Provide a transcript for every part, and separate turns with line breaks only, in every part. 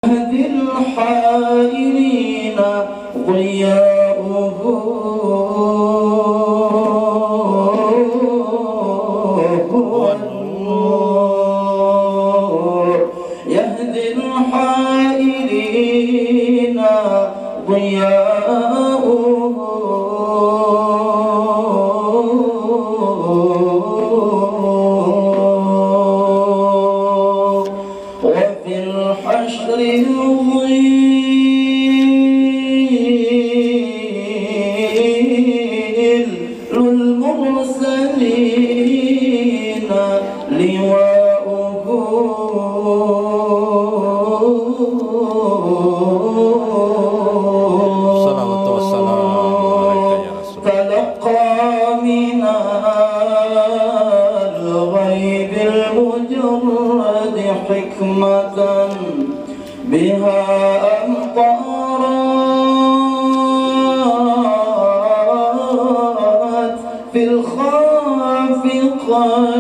يهدي الحائرين ضياؤه هو النور يهدي الحائرين ضياؤه وفي الحشر الظل المرسلين لواؤه
الصلاة والسلام عليك يا رسول الله.
تلقى من الغيب المجرد حكمة بها أمطرت في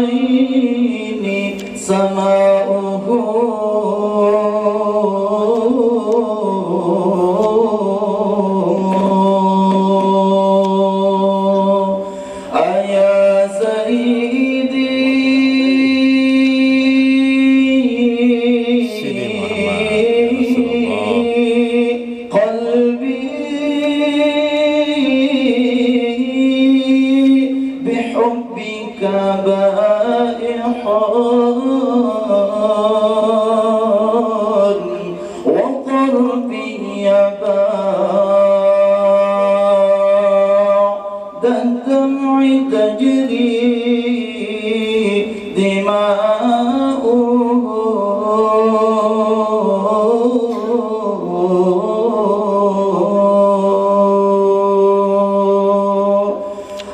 الخافقين سماؤه أيا سيدي
سيدي محمد رسول الله.
قلبي بحبك بائح وقلبي بعد الدمع تجري دماؤه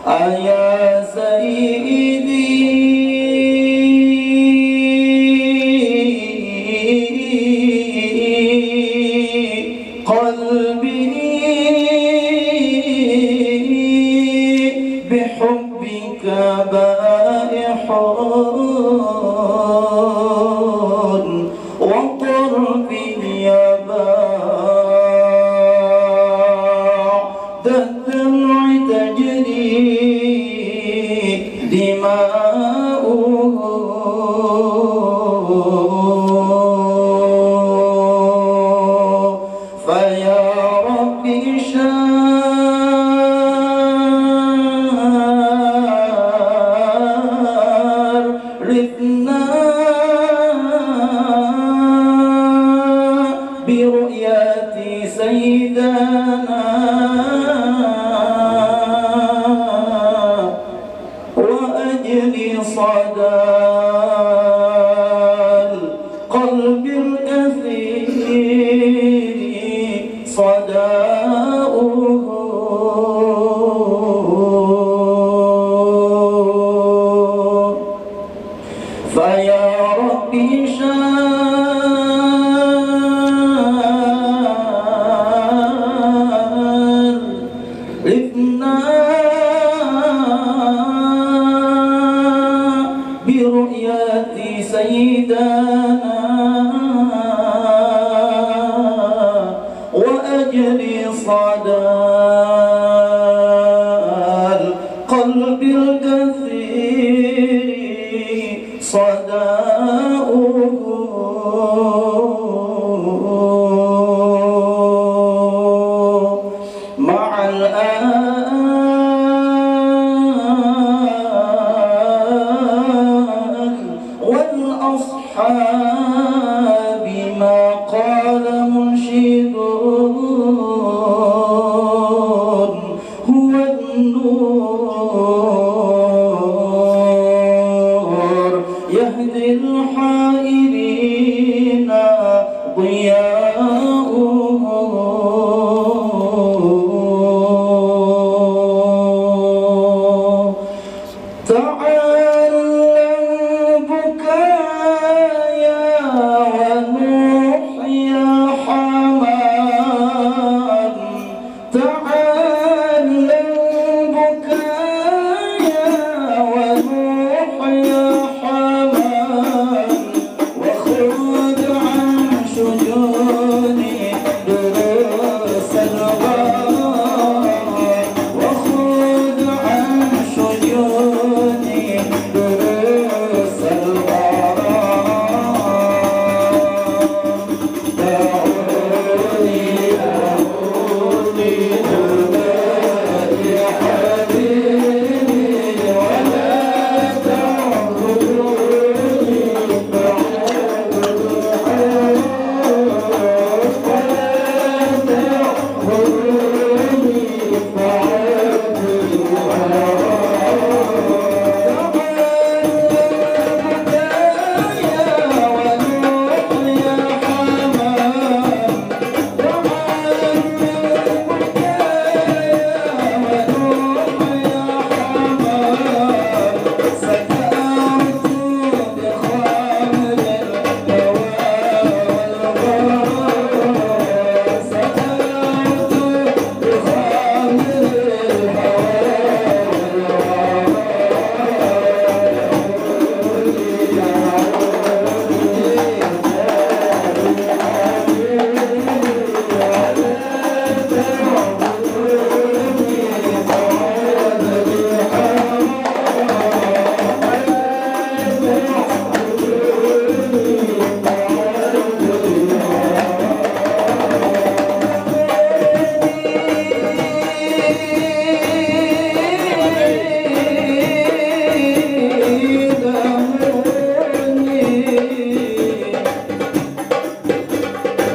أيا سيدي قلبي بحبك بائح وقلبي بعد الدمع تجري دماؤه فيا ربي شرفنا برؤية سيدنا وأجل صدى القلب الكثير صداؤه فيا ربي شرفنا برؤية سيدنا وأجل صدى القلب الكثير صداؤه مع الآل والأصحاب ما قال منشد هو النور يهدي الحائرين ضياؤه تعلم بكايا ونوح يا حمام تعلم بكايا ونوح يا حمام وخذ عن شجون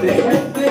بحبك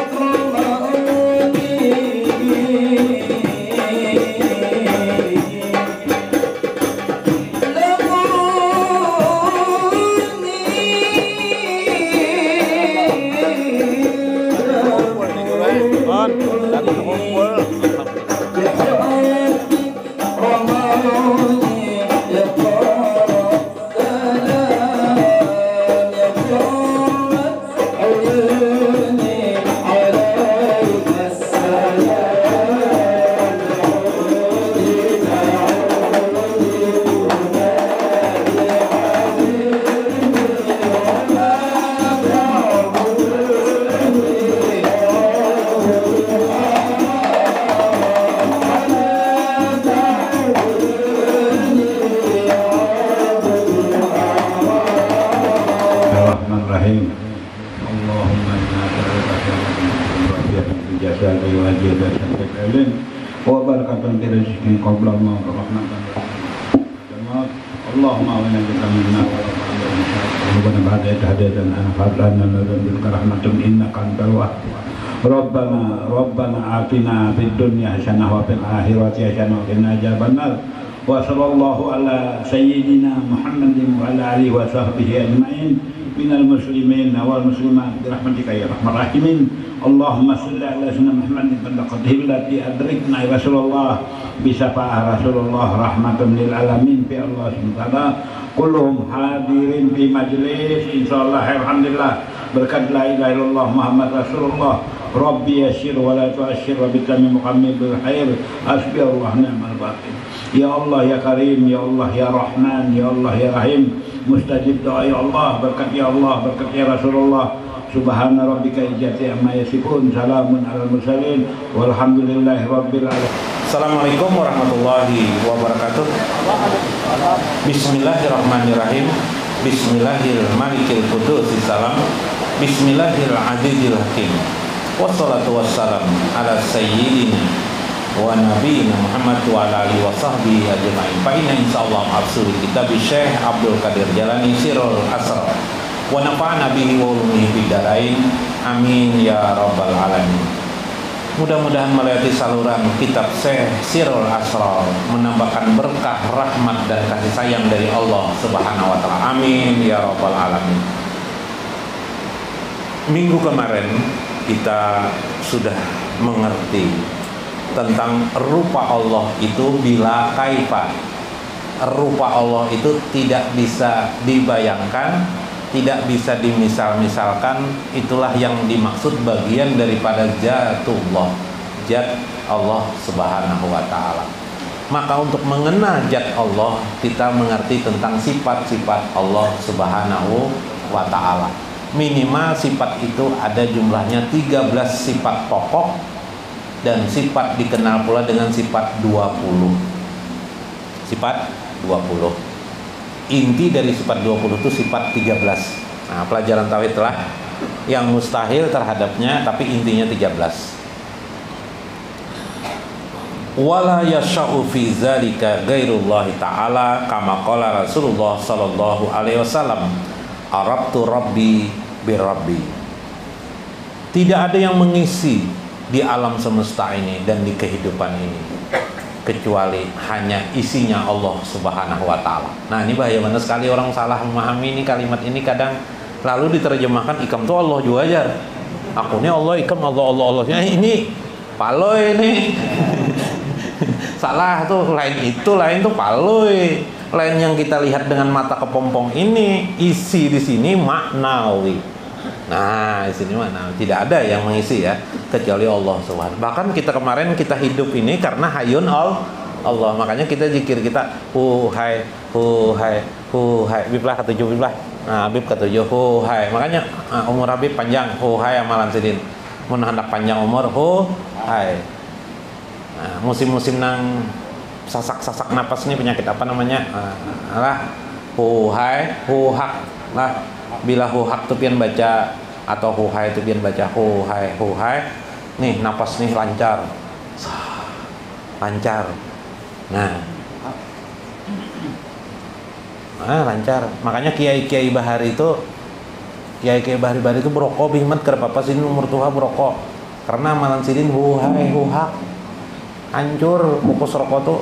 Bismillahirrahmanirrahim. Allahumma inna nas'aluka wa barakatan fi rizqin qabla maut wa rahmatan maut. Allahumma inna bika minna wa rabbana ba'da hadana ana fadlana min rahmatin innaka antal wahhab. Rabbana atina fid dunya hasanah wa fil akhirati hasanah wa qina adzabannar. Wa sallallahu ala sayyidina Muhammadin wa ala alihi wa sahbihi ajma'in minal muslimin wal muslimat birahmatika ya arhamar rahimin. Allahumma shalli ala sayyidina Muhammadin faqadhil lati adrikna ya Rasulullah bi syafa'ah Rasulullah rahmatan lil alamin fi Allah subhanahu kulluhum hadirin fi majlis insyaallah alhamdulillah berkat la ilaha illallah Muhammad Rasulullah. Rabbi yassir wa la tu'assir wa bitammi muqammil bil khair hasbi Allah ni'mal wakil. Ya Allah ya Karim, ya Allah ya Rahman, ya Allah ya Rahim, mustajib doa ya Allah, berkat ya Allah, berkat ya Rasulullah. Subhana rabbika izzati amma yasifun, salamun alal mursalin, walhamdulillahi rabbil alamin.
Assalamualaikum warahmatullahi wabarakatuh. Bismillahirrahmanirrahim. Bismillahirrahmanirrahim. Salam. Bismillahirrahmanirrahim. Wassalatu wassalam ala sayyidina wa nabiyina Muhammad wa ala alihi wa sahbihi ajma'in. Fa inna insyaallah ma'asuri kitab Syekh Abdul Qadir Jalani Sirrul Asrar wa nafa'ana bihi wa ulumihi fid dharain. Amin ya rabbal alamin. Mudah-mudahan melalui saluran kitab Syekh Sirrul Asrar menambahkan berkah, rahmat dan kasih sayang dari Allah Subhanahu wa taala. Amin ya rabbal alamin. Minggu kemarin kita sudah mengerti tentang rupa Allah itu bila kaifa. Rupa Allah itu tidak bisa dibayangkan, tidak bisa dimisal-misalkan. Itulah yang dimaksud bagian daripada zatullah, zat Allah Subhanahu wa taala. Maka untuk mengenal zat Allah, kita mengerti tentang sifat-sifat Allah Subhanahu wa taala. Minimal sifat itu ada jumlahnya 13 sifat pokok, dan sifat dikenal pula dengan sifat 20. Sifat 20. Inti dari sifat 20 itu sifat 13. Nah, pelajaran tauhid telah yang mustahil terhadapnya, tapi intinya 13. Wala yasha'u fi dzalika ghairullahi ta'ala kama qala Rasulullah sallallahu alaihi wasallam, arabtu rabbi birabbi. Tidak ada yang mengisi di alam semesta ini dan di kehidupan ini kecuali hanya isinya Allah Subhanahu wa taala. Nah, ini bahaya benar sekali orang salah memahami ini kalimat ini. Kadang lalu diterjemahkan ikam tuh Allah juga aja. Aku ini Allah, ikam Allah. Ini paloy ini. Salah tuh, lain tuh paloy. Lain yang kita lihat dengan mata kepompong ini, isi di sini maknawi. Nah, di sini mana tidak ada yang mengisi ya kecuali Allah Subhanahu. Bahkan kita kemarin kita hidup ini karena hayun Allah. Makanya kita zikir kita hai biblah ketujuh biblah. Nah, bib ketujuh hai. Makanya umur Habib panjang hai amalan sidin. Mun hendak panjang umur hai. Nah, musim-musim nang sasak napas ini penyakit apa namanya? Hai hak lah. Bila huhak itu pian baca atau huhai itu pian baca huhai, nih napas nih lancar. Nah, lancar. Makanya kiai-kiai bahari itu Kiai bari-bari itu berokok bingmat ke papa sini umur tua berokok. Karena amalan sidin huhai huhak. Hancur kukus rokok tuh.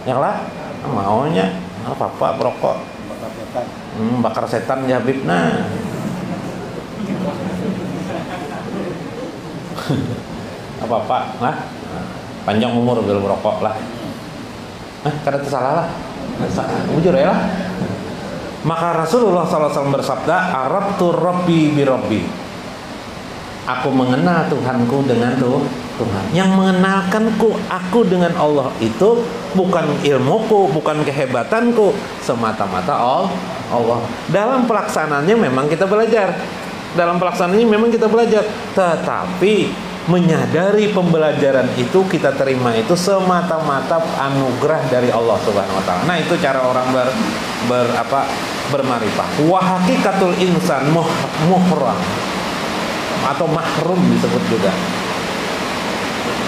Ya lah, maunya papa berokok. Bakar setan ya Habib. Nah. Apa-apa, nah, panjang umur belum merokok lah. Kada tersalah lah. Bujur ya lah. Maka Rasulullah SAW bersabda, Arabtu Rabbi bi Rabbi. Aku mengenal Tuhanku dengan Tuhan. Yang mengenalkanku aku dengan Allah itu bukan ilmuku, bukan kehebatanku, semata-mata Allah. Dalam pelaksanaannya memang kita belajar. Tetapi menyadari pembelajaran itu kita terima itu semata-mata anugerah dari Allah Subhanahu wa taala. Nah, itu cara orang bermarifah. Wa haqiqatul insan muhram atau mahrum disebut juga.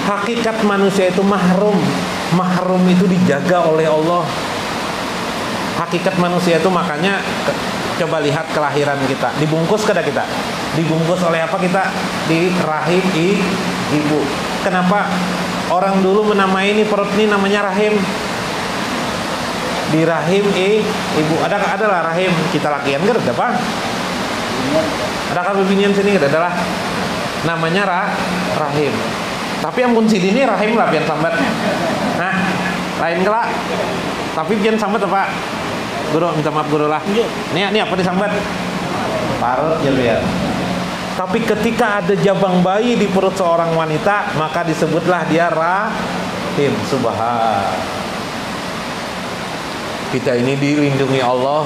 Hakikat manusia itu mahrum. Mahrum itu dijaga oleh Allah. Hakikat manusia itu makanya coba lihat kelahiran kita. Dibungkus kada kita? Dibungkus oleh apa kita? Di rahim ibu. Kenapa orang dulu menamai ini perut ini namanya rahim? Di rahim ibu. Adalah rahim kita lakian kan ada apa? Adakah bibinian sini kan adalah namanya rahim. Tapi ampun sini ini rahim lah pian sambat. Nah, lain kelak. Tapi pian sambat apa? Guru minta maaf guru lah. Ini apa disambat? Parut ya lihat. Tapi ketika ada jabang bayi di perut seorang wanita, maka disebutlah dia rahim. Subhan. Kita ini dilindungi Allah.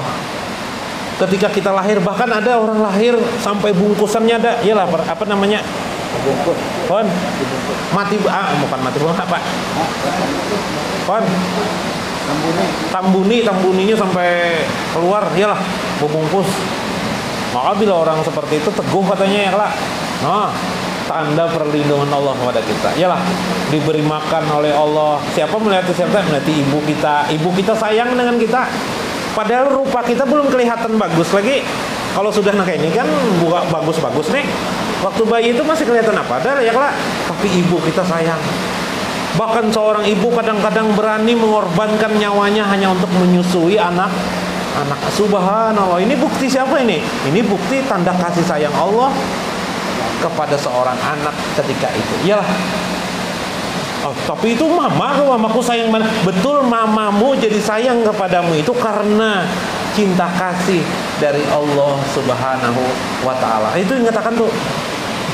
Ketika kita lahir, bahkan ada orang lahir sampai bungkusannya ada, iyalah apa namanya? Bungkus. Kon. Mati bukan mati apa? Kon. Tambuninya sampai keluar, iyalah bungkus. Maka bila orang seperti itu teguh katanya ya lah. Nah, tanda perlindungan Allah kepada kita. Iyalah diberi makan oleh Allah. Siapa melihat siapa? Melihat ibu kita. Ibu kita sayang dengan kita. Padahal rupa kita belum kelihatan bagus lagi. Kalau sudah kayak ini kan buka bagus-bagus nih. Waktu bayi itu masih kelihatan apa? Ada ya lah. Tapi ibu kita sayang. Bahkan seorang ibu kadang-kadang berani mengorbankan nyawanya hanya untuk menyusui anak. Subhanallah. Ini bukti siapa ini? Ini bukti tanda kasih sayang Allah kepada seorang anak ketika itu. Iyalah. Oh, tapi itu mamaku sayang banget. Betul, mamamu jadi sayang kepadamu itu karena cinta kasih dari Allah Subhanahu wa taala. Itu mengatakan tuh.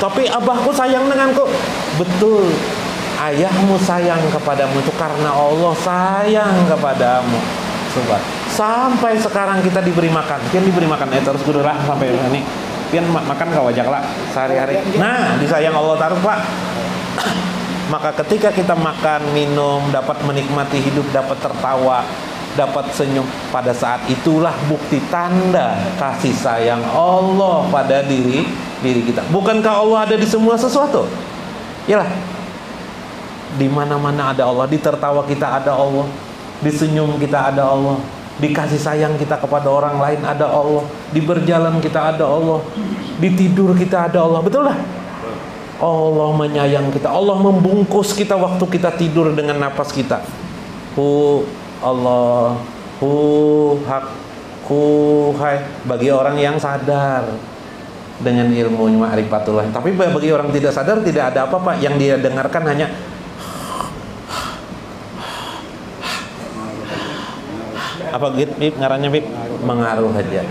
Tapi abahku sayang denganku. Betul. Ayahmu sayang kepadamu itu karena Allah sayang kepadamu. Sobat. Sampai sekarang kita diberi makan. Pian diberi makan terus kudu lah sampai ini. Pian makan ka wajak lah sehari-hari. Nah, disayang Allah taruh, Pak. Maka ketika kita makan, minum, dapat menikmati hidup, dapat tertawa, dapat senyum, pada saat itulah bukti tanda kasih sayang Allah pada diri kita. Bukankah Allah ada di semua sesuatu? Yalah. Di mana-mana ada Allah, di tertawa kita ada Allah, di senyum kita ada Allah, di kasih sayang kita kepada orang lain ada Allah, di berjalan kita ada Allah, di tidur kita ada Allah. Betul lah? Allah menyayang kita. Allah membungkus kita waktu kita tidur dengan napas kita. Allah hai bagi orang yang sadar dengan ilmu ma'rifatullah. Tapi bagi orang tidak sadar tidak ada apa-apa. Yang dia dengarkan hanya apa gitu, Bib, ngarannya Bib? Mengaruh aja.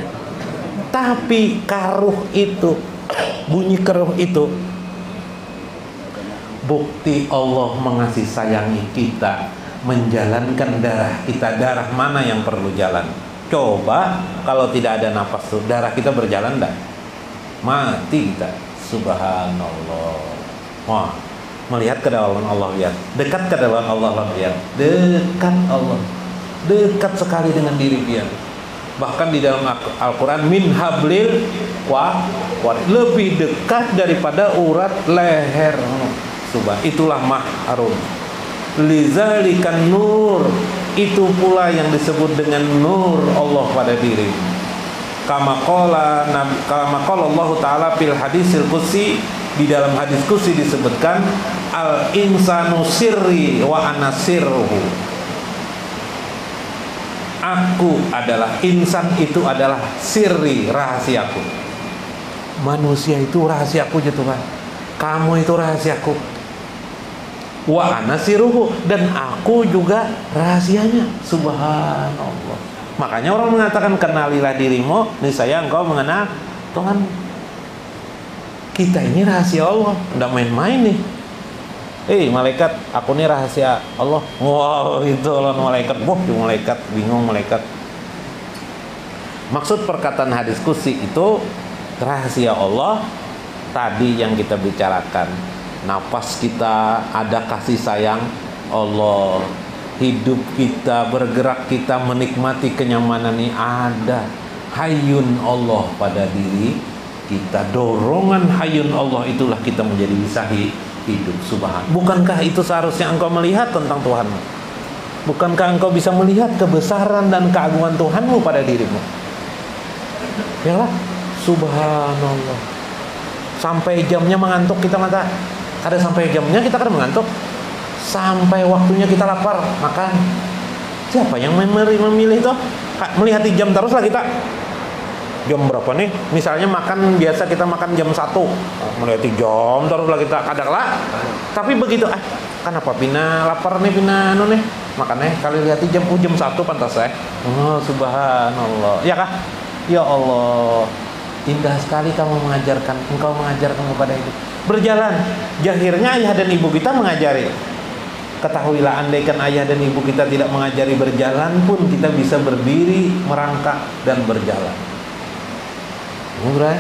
Tapi karuh itu, bunyi keruh itu bukti Allah mengasihi sayangi kita, menjalankan darah kita. Darah mana yang perlu jalan? Coba kalau tidak ada nafas tuh, darah kita berjalan enggak? Mati kita. Subhanallah. Wah, melihat ke dalam Allah lihat, dekat ke dalam Allah lihat, dekat Allah, dekat sekali dengan diri dia. Bahkan di dalam Al-Quran min hablil lebih dekat daripada urat leher. Itulah mahrum. Lizalikan nur, itu pula yang disebut dengan nur Allah pada diri. kama qala Allah Ta'ala fil hadisil qudsi, di dalam hadis qudsi disebutkan al insanu sirri wa ana sirruhu. Aku adalah, insan itu adalah sirri, rahasiaku. Manusia itu rahasiaku ya Tuhan. Kamu itu rahasiaku. Wa ana sirruhu, dan aku juga rahasianya. Subhanallah. Makanya orang mengatakan kenalilah dirimu, niscaya engkau mengenal Tuhan. Kita ini rahasia Allah, enggak main-main nih. Malaikat, aku nih rahasia Allah. Wow, itu lawan malaikat. Malaikat bingung, malaikat. Maksud perkataan hadis qudsi itu rahasia Allah tadi yang kita bicarakan. Napas kita ada kasih sayang Allah. Hidup kita, bergerak kita, menikmati kenyamanan ini ada hayun Allah pada diri kita. Dorongan hayun Allah itulah kita menjadi bisa hidup. Subhan. Bukankah itu seharusnya engkau melihat tentang Tuhanmu? Bukankah engkau bisa melihat kebesaran dan keagungan Tuhanmu pada dirimu? Yalah, subhanallah. Sampai jamnya mengantuk kita mata. Ada sampai jamnya kita kan mengantuk. Sampai waktunya kita lapar, makan. Siapa yang memilih itu? Melihat jam terus lah kita. Jam berapa nih? Misalnya makan, biasa kita makan jam 1. Melihat jam terus lah kita, kadang-kadang. Tapi begitu, kenapa pina lapar nih, pina nih makannya kali lihat jam 1 pantas oh subhanallah. Ya kah? Ya Allah, indah sekali engkau mengajarkan kepada hidup. Berjalan, jahirnya ayah dan ibu kita mengajari. Ketahuilah, andaikan ayah dan ibu kita tidak mengajari berjalan pun, kita bisa berdiri, merangkak dan berjalan. Murah.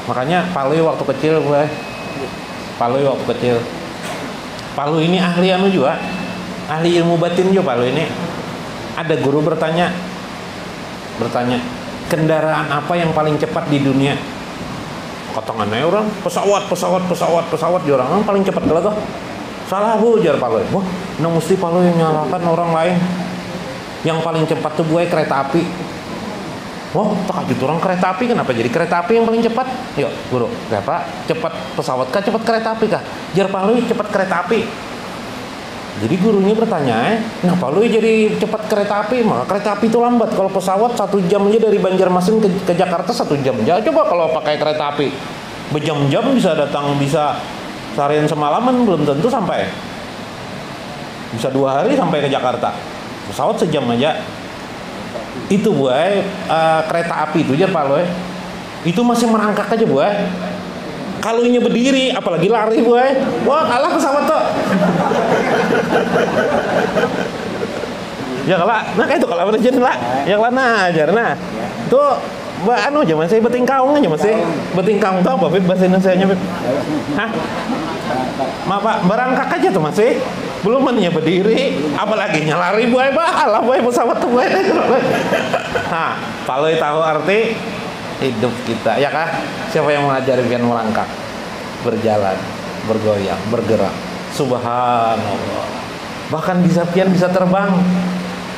Makanya Palui waktu kecil Palui ini ahli juga, ahli ilmu batin juga. Palui ini ada guru bertanya, kendaraan apa yang paling cepat di dunia? Katangannya orang pesawat di orang paling cepat kalau tuh salah bu jar Palui. Wah, mesti Palui yang nyalakan orang lain. Yang paling cepat tuh buaya kereta api. Wah, takjub orang kereta api, kenapa jadi kereta api yang paling cepat? Yuk, guru, berapa? Cepat pesawat kah, cepat kereta api kah? Jar Palui cepat kereta api. Jadi gurunya bertanya, kenapa lu jadi cepat kereta api? Maka kereta api itu lambat. Kalau pesawat 1 jam aja dari Banjarmasin ke Jakarta 1 jam. Ya, coba kalau pakai kereta api berjam-jam bisa datang, bisa seharian semalaman belum tentu sampai. Bisa 2 hari sampai ke Jakarta. Pesawat sejam aja. Itu buai kereta api itu Jar Palui. Itu masih merangkak aja buai. Kalau ini berdiri, apalagi lari buai. Wah, kalah pesawat tuh. Ya kalah. Nah kayak itu kalau berjalan lah. Ya kalah ajar. Nah, itu Mbak aja masih betingkaung aja masih. Betingkaung tuh apa bahasa Indonesianya? Hah? Maaf Pak, berangkak aja tuh masih. Belum maninya berdiri, apalagi nyalari buai bahala buai pesawat tuh buai. Nah, Palui tahu arti hidup kita, ya kah? Siapa yang mengajari pian merangkak, berjalan, bergoyang, bergerak? Subhanallah. Bahkan pian bisa terbang.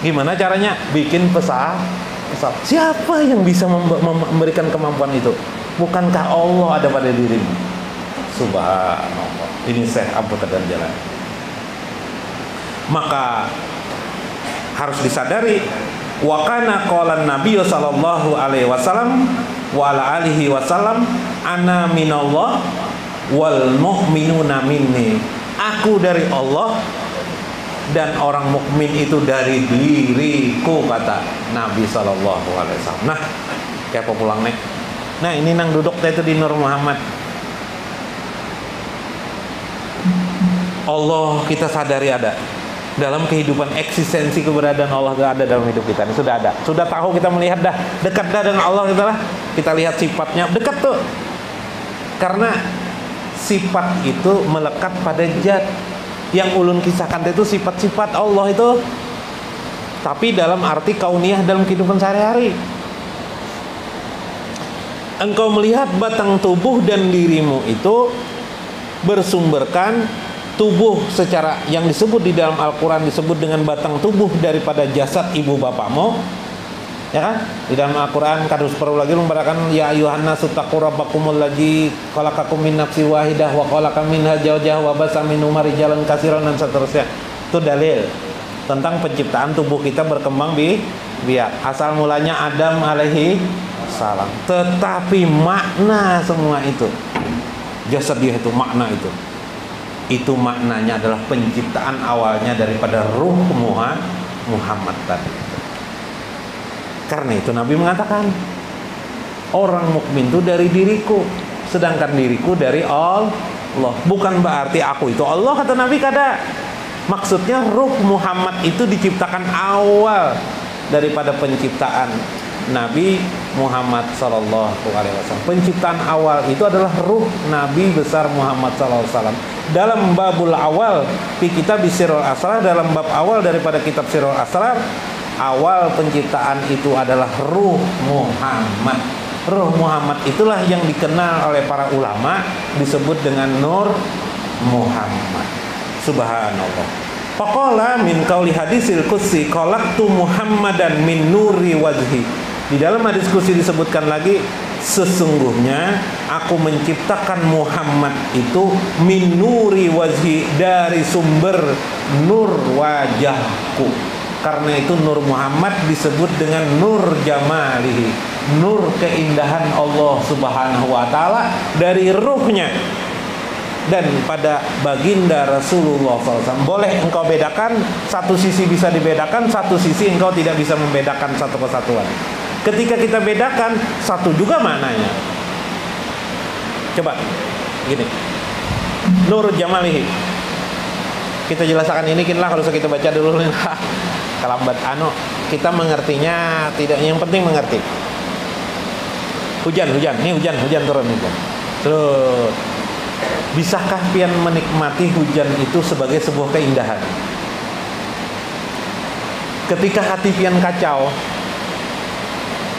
Gimana caranya? Bikin pesawat. Siapa yang bisa memberikan kemampuan itu? Bukankah Allah ada pada dirimu? Subhanallah. Ini Syekh Abdul Qadir Jailani. Maka harus disadari, wa kana qalan Nabi sallallahu alaihi wasallam wa ala alihi wasallam, ana minallah wal mu'minuna minni. Aku dari Allah dan orang mukmin itu dari diriku, kata Nabi sallallahu alaihi wasallam. Nah, kayak apa pulang nih? Nah, ini nang duduk teh itu di Nur Muhammad. Allah kita sadari ada dalam kehidupan, eksistensi keberadaan Allah ada dalam hidup kita. Ini sudah ada, sudah tahu, kita melihat dah, dekat dah dengan Allah kita lah. Kita lihat sifatnya dekat tuh, karena sifat itu melekat pada zat. Yang ulun kisahkan itu sifat-sifat Allah itu, tapi dalam arti kauniyah dalam kehidupan sehari-hari. Engkau melihat batang tubuh dan dirimu itu bersumberkan tubuh secara yang disebut di dalam Al-Quran disebut dengan batang tubuh daripada jasad ibu bapakmu, ya kan? Di dalam Al-Quran kadus perlu lagi memberitakan ya ayuhan nasu taqu rabbakumul ladzi khalaqakum min nafsin wahidah wa khalaqa minha zawjaha wa basa minhuma rijalan katsiran dan seterusnya. Itu dalil tentang penciptaan tubuh kita berkembang biak. Asal mulanya Adam alaihi salam. Tetapi makna semua itu, jasad dia itu makna itu maknanya adalah penciptaan awalnya daripada ruh Muhammad tadi. Karena itu Nabi mengatakan orang mukmin itu dari diriku, sedangkan diriku dari Allah. Bukan berarti aku itu Allah, kata Nabi, kada. Maksudnya ruh Muhammad itu diciptakan awal daripada penciptaan Nabi Muhammad sallallahu alaihi wasallam. Penciptaan awal itu adalah ruh Nabi besar Muhammad sallallahu alaihi wasallam. Dalam babul awal di kitab Sirrul Asrar, dalam bab awal daripada kitab Sirrul Asrar, awal penciptaan itu adalah ruh Muhammad. Ruh Muhammad itulah yang dikenal oleh para ulama disebut dengan Nur Muhammad. Subhanallah. Faqala min qauli hadisil qudsi khalaqtu Muhammadan min nuri wajhi. Di dalam hadis qudsi disebutkan lagi, sesungguhnya aku menciptakan Muhammad itu min nuri wajhi, dari sumber nur wajahku. Karena itu Nur Muhammad disebut dengan nur jamalihi, nur keindahan Allah Subhanahu wa taala dari ruhnya. Dan pada baginda Rasulullah SAW boleh engkau bedakan, satu sisi bisa dibedakan, satu sisi engkau tidak bisa membedakan satu kesatuan. Ketika kita bedakan, satu juga maknanya. Coba gini, nur jamalihi, kita jelaskan ini kinlah, kalau kita baca dulu kelambat kita mengertinya tidak, yang penting mengerti. Hujan turun. Terus bisakah pian menikmati hujan itu sebagai sebuah keindahan? Ketika hati pian kacau,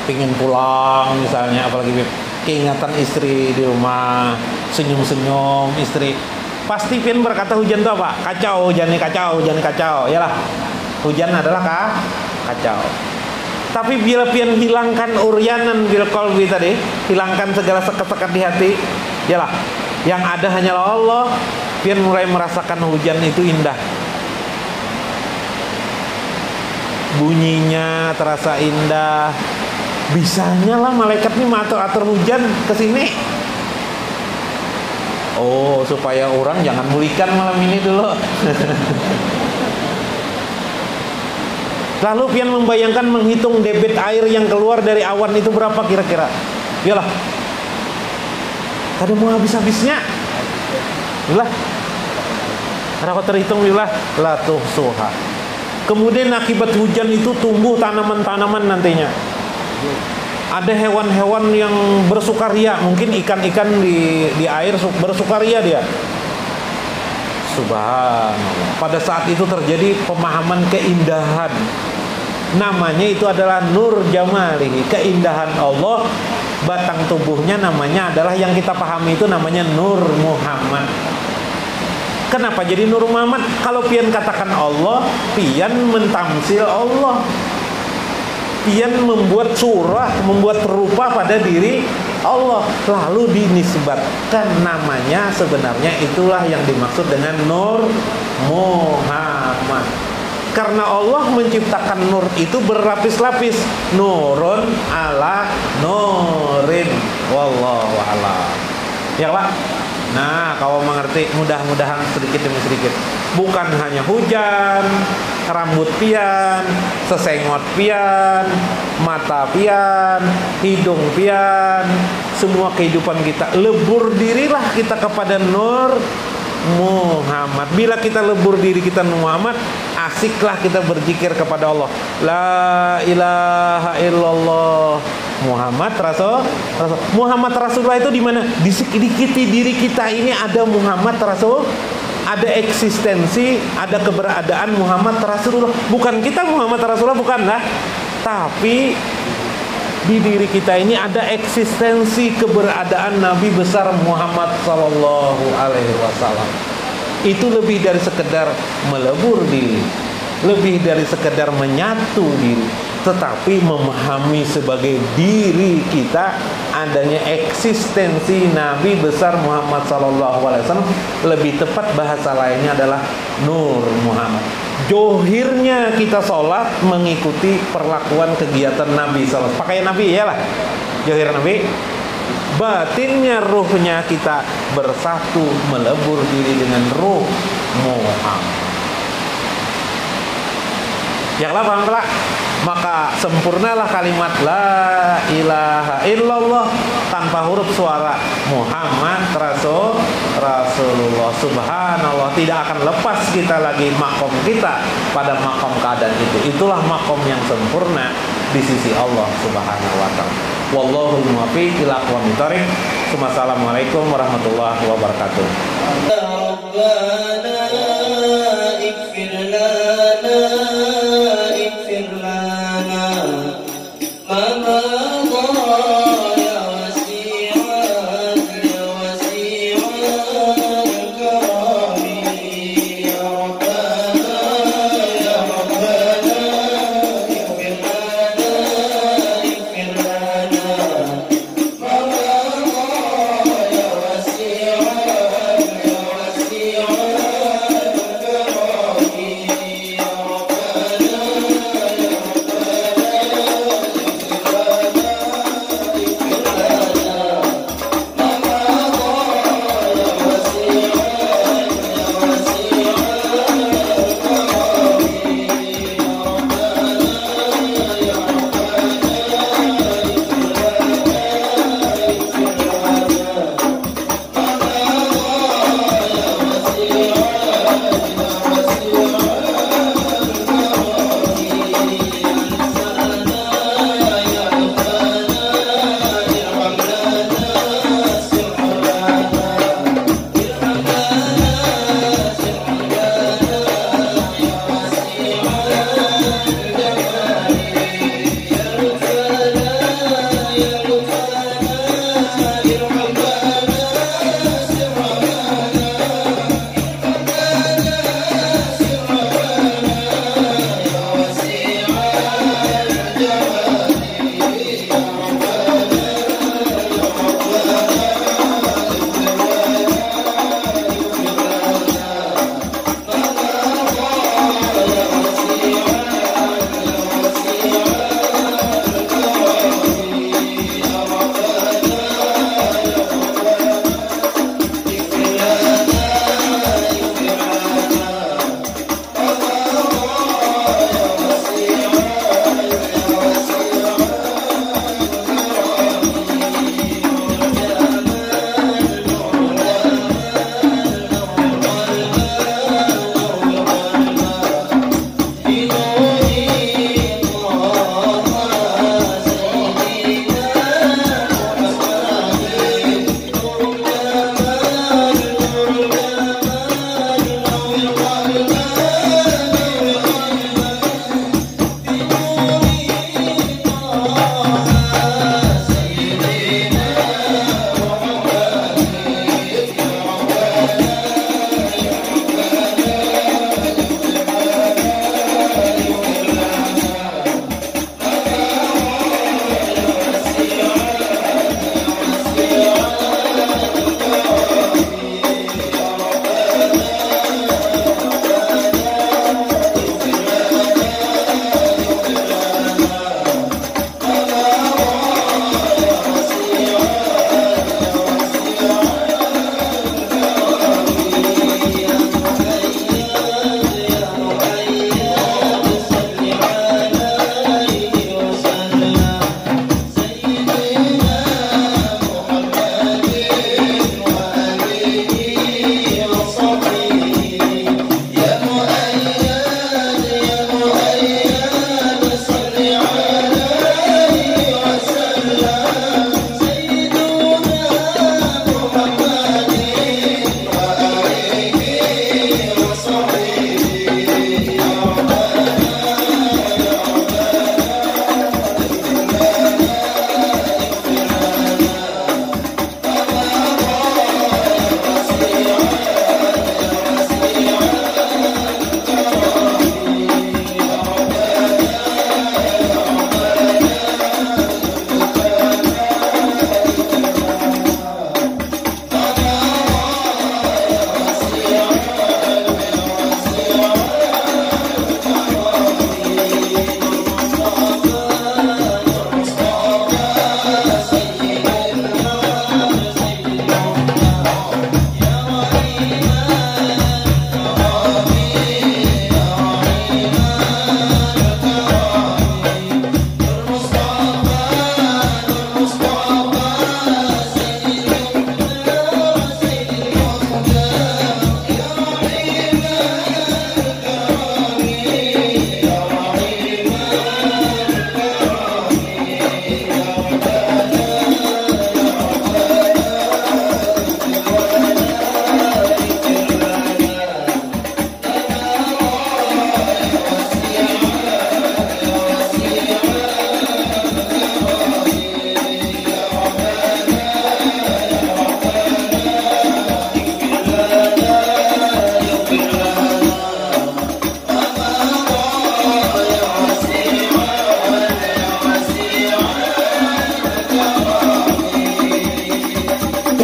pingin pulang misalnya, apalagi keingatan istri di rumah, senyum-senyum istri, pasti pian berkata hujan itu apa? Kacau, jangan kacau. Yalah, hujan adalah kacau. Tapi bila pian hilangkan uryanan bil qalbi tadi, hilangkan segala sekat-sekat di hati, yalah, yang ada hanyalah Allah, pian mulai merasakan hujan itu indah. Bunyinya terasa indah. Bisanya lah malaikat ini atur-atur hujan ke sini. Oh, supaya orang jangan mulikan malam ini dulu. Lalu pian membayangkan, menghitung debit air yang keluar dari awan itu berapa kira-kira. Yalah, kada mau habis-habisnya. Lah, karena kau terhitung lah tuhsuha. Kemudian akibat hujan itu tumbuh tanaman-tanaman nantinya. Ada hewan-hewan yang bersukaria, mungkin ikan-ikan di air bersukaria dia. Subhanallah. Pada saat itu terjadi pemahaman keindahan. Namanya itu adalah nur jamalihi, keindahan Allah. Batang tubuhnya namanya adalah, yang kita pahami itu namanya Nur Muhammad. Kenapa jadi Nur Muhammad? Kalau pian katakan Allah, pian mentamsil Allah, pian membuat surah, membuat rupa pada diri Allah, lalu dinisbatkan namanya. Sebenarnya itulah yang dimaksud dengan Nur Muhammad. Karena Allah menciptakan nur itu berlapis-lapis, nurun ala nurin, wallahu a'lam. Ya Pak. Nah, kalau mengerti, mudah-mudahan sedikit demi sedikit. Bukan hanya hujan, rambut pian, sesengot pian, mata pian, hidung pian, semua kehidupan kita, lebur dirilah kita kepada Nur Muhammad. Bila kita lebur diri kita Muhammad, asiklah kita berzikir kepada Allah. La ilaha illallah Muhammad Rasulullah itu di mana? Di diri kita ini ada Muhammad Rasul, ada eksistensi, ada keberadaan Muhammad Rasulullah. Bukan kita Muhammad Rasulullah, bukanlah, tapi di diri kita ini ada eksistensi keberadaan Nabi besar Muhammad sallallahu alaihi wasallam. itu lebih dari sekedar melebur diri, lebih dari sekedar menyatu diri, tetapi memahami sebagai diri kita adanya eksistensi Nabi besar Muhammad SAW. Lebih tepat bahasa lainnya adalah Nur Muhammad. Johirnya kita sholat mengikuti perlakuan kegiatan Nabi SAW. Pakai Nabi ya lah, johir Nabi. Batinnya, ruhnya kita bersatu melebur diri dengan ruh Muhammad. Yang paham telah? Maka sempurnalah kalimat la ilaha illallah tanpa huruf suara, Muhammad Rasulullah. Subhanallah, tidak akan lepas kita lagi makom kita pada makom keadaan itu. Itulah makom yang sempurna di sisi Allah Subhanahu wa taala. Wallahul muwaffiq ila aqwamit thoriq. Wassalamualaikum warahmatullahi wabarakatuh.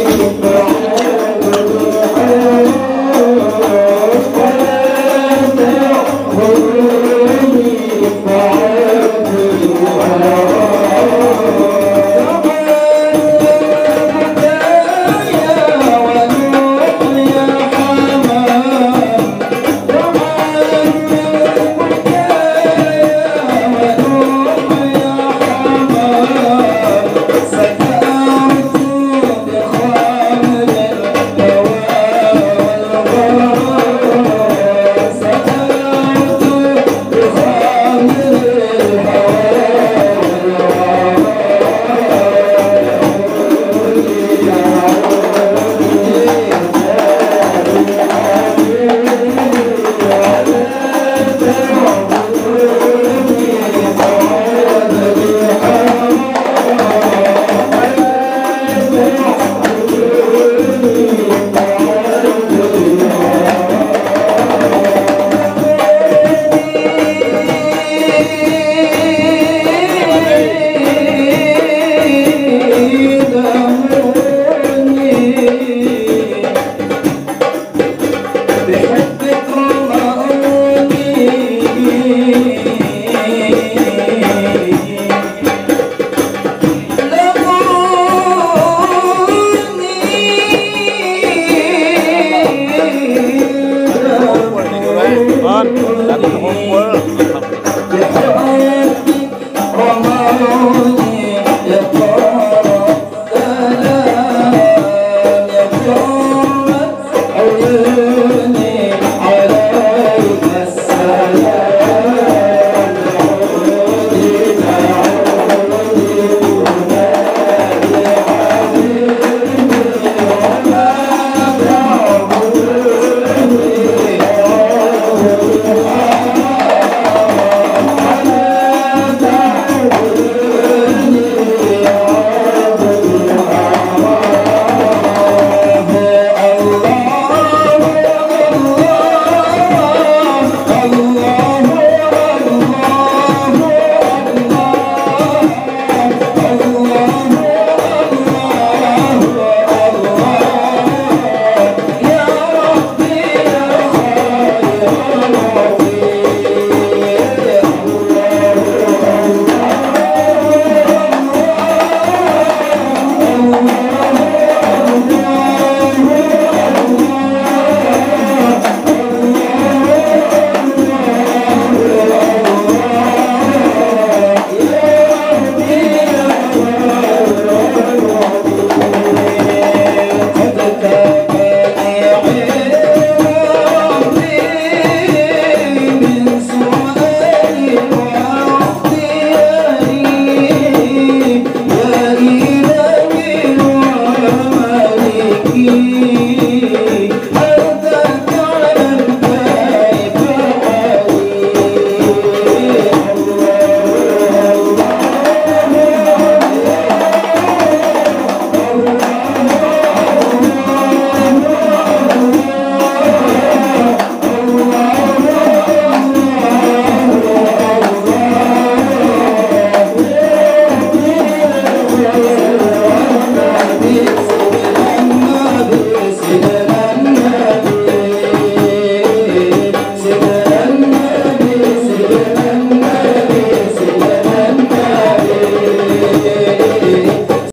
Thank you.